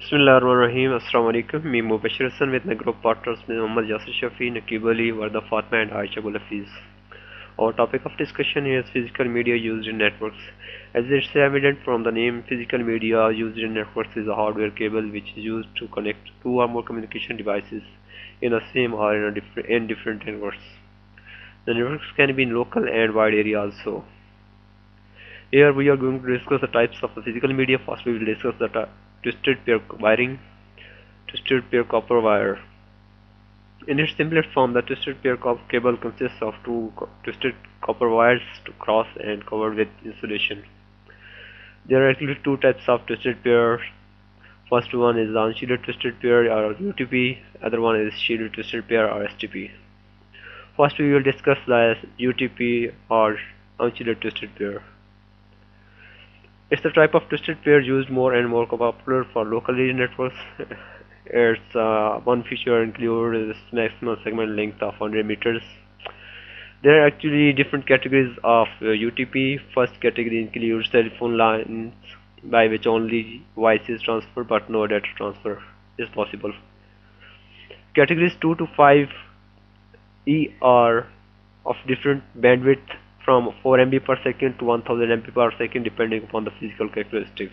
Bismillahirrahmanirrahim. Assalamu alaikum. Me Mubashir Hassan with my group partners M.Yasir Shafi, Nakib Ali, Warda Fatma and Aisha Hafiz. Our topic of discussion is physical media used in networks. As it's evident from the name, physical media used in networks is a hardware cable which is used to connect two or more communication devices in the same or in different networks. The networks can be in local and wide area also. Here we are going to discuss the types of the physical media. First we will discuss the twisted pair wiring, twisted pair copper wire. In its simplest form, the twisted pair cable consists of two twisted copper wires to cross and covered with insulation. There are actually two types of twisted pair. First one is the unshielded twisted pair or UTP, other one is shielded twisted pair or STP. First we will discuss the UTP or unshielded twisted pair. It's the type of twisted pair used more and more popular for local area networks. Its one feature includes maximum segment length of 100 meters. There are actually different categories of UTP. First category includes telephone lines by which only voice is transferred but no data transfer is possible. Categories 2 to 5 E are of different bandwidth from 4 MB per second to 1000 MB per second depending upon the physical characteristics.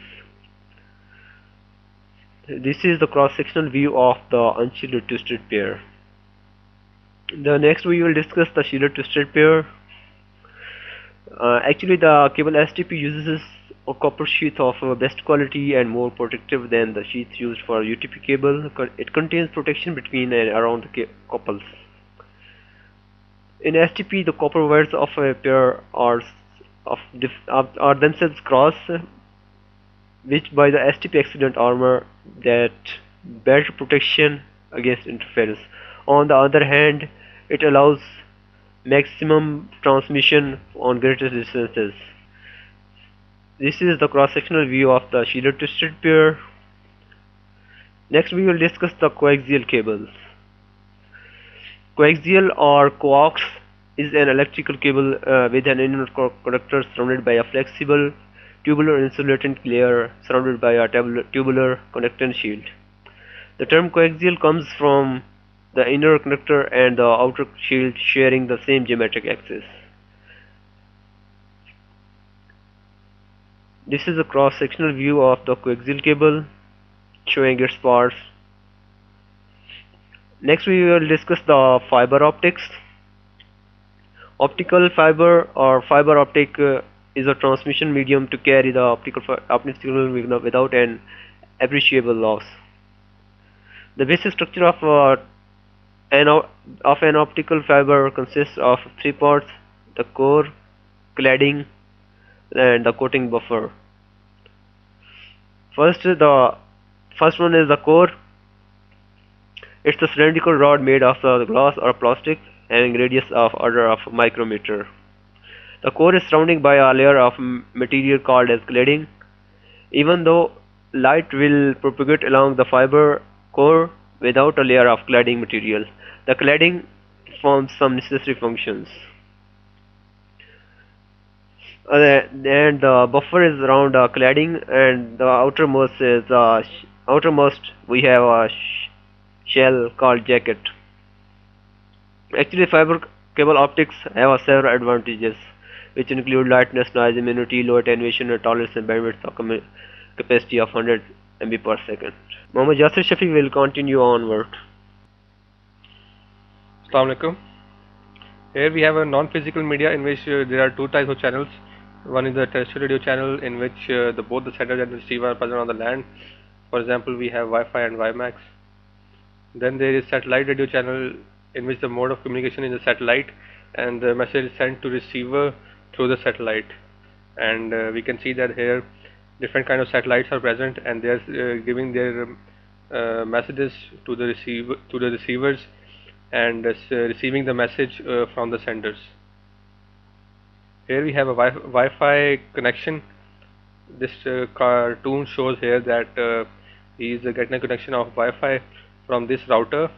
This is the cross-sectional view of the unshielded twisted pair. Next we will discuss the shielded twisted pair. Actually the cable STP uses a copper sheath of best quality and more protective than the sheath used for UTP cable. It contains protection between and around the couples. In STP, the copper wires of a pair are themselves crossed, which by the STP accident armor that better protection against interference. On the other hand, it allows maximum transmission on greater distances. This is the cross-sectional view of the shielded twisted pair. Next we will discuss the coaxial cables. Coaxial or coax is an electrical cable with an inner conductor surrounded by a flexible tubular insulating layer surrounded by a tubular conductance shield. The term coaxial comes from the inner conductor and the outer shield sharing the same geometric axis. This is a cross-sectional view of the coaxial cable showing its parts. Next we will discuss the fiber optics. Optical fiber or fiber optic is a transmission medium to carry the optical signal without an appreciable loss. The basic structure of an optical fiber consists of three parts: the core, cladding, and the coating buffer. The first one is the core. It's a cylindrical rod made of glass or plastic having radius of order of micrometer. The core is surrounded by a layer of material called as cladding. Even though light will propagate along the fiber core without a layer of cladding material, the cladding performs some necessary functions. And the buffer is around cladding, and the outermost we have a shell called jacket. Actually, fiber cable optics have several advantages, which include lightness, noise immunity, low attenuation, tolerance, and bandwidth of capacity of 100 MB per second. M.Yasir Shafi will continue onward. Assalamu alaikum. Here we have a non-physical media in which there are two types of channels. One is the terrestrial radio channel in which both the sender and the receiver are present on the land. For example, we have Wi-Fi and WiMAX. Then there is satellite radio channel in which the mode of communication is the satellite and the message is sent to receiver through the satellite. And we can see that here different kind of satellites are present and they are giving their messages to the receivers and receiving the message from the senders. Here we have a Wi-Fi connection. This cartoon shows here that he is getting a connection of Wi-Fi from this router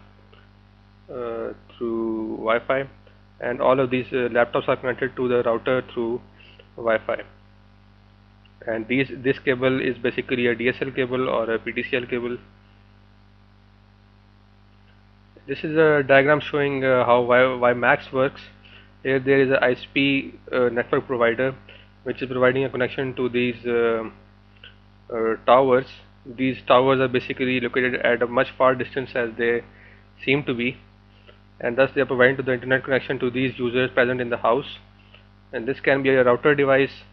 through Wi-Fi, and all of these laptops are connected to the router through Wi-Fi. and this cable is basically a DSL cable or a PTCL cable. This is a diagram showing how WiMAX works. Here there is a ISP network provider which is providing a connection to these towers. These towers are basically located at a much far distance as they seem to be, and thus they are providing to the internet connection to these users present in the house. And this can be a router device,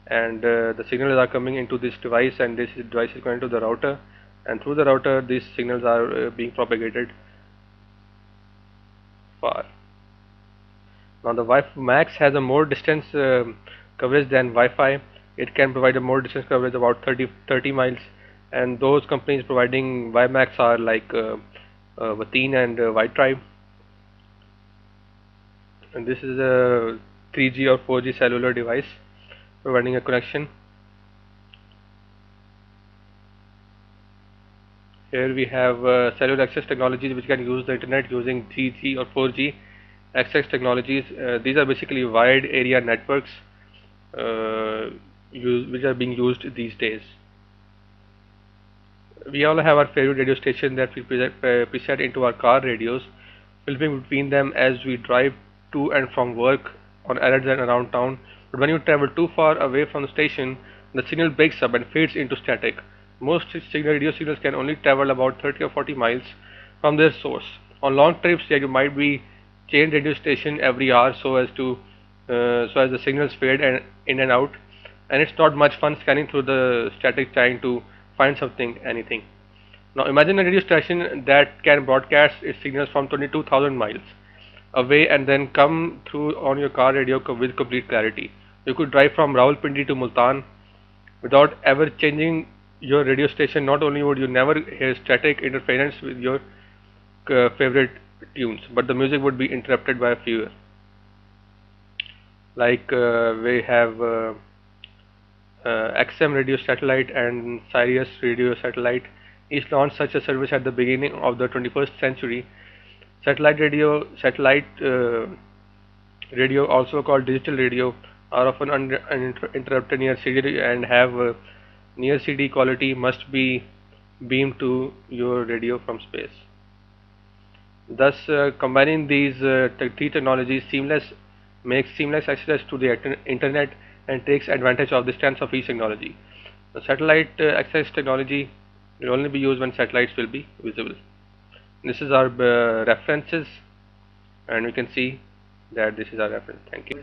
and the signals are coming into this device, and this device is going to the router, and through the router these signals are being propagated far. Now the Wi-Fi Max has a more distance coverage than Wi-Fi. It can provide a more distance coverage about 30 miles, and those companies providing WiMAX are like Wateen and Wi-Tribe. And this is a 3G or 4G cellular device providing a connection. Here we have cellular access technologies which can use the internet using 3G or 4G access technologies. These are basically wide area networks which are being used these days. We all have our favorite radio station that we preset into our car radios, flipping between them as we drive to and from work, on errands and around town. But when you travel too far away from the station, the signal breaks up and fades into static. Most radio signals can only travel about 30 or 40 miles from their source. On long trips, yeah, you might be change radio station every hour so as the signals fade and in and out, and it's not much fun scanning through the static trying to find something, anything. Now imagine a radio station that can broadcast its signals from 22,000 miles away and then come through on your car radio with complete clarity. You could drive from Rawalpindi to Multan without ever changing your radio station. Not only would you never hear static interference with your favorite tunes, but the music would be interrupted by fewer. Like we have XM radio satellite and Sirius radio satellite. Each launched such a service at the beginning of the 21st century. Radio, also called digital radio, are often uninterrupted near CD and have near CD quality. Must be beamed to your radio from space. Thus, combining these three technologies makes seamless access to the internet and takes advantage of the strengths of each technology. The satellite access technology will only be used when satellites will be visible. This is our references, and we can see that this is our reference. Thank you.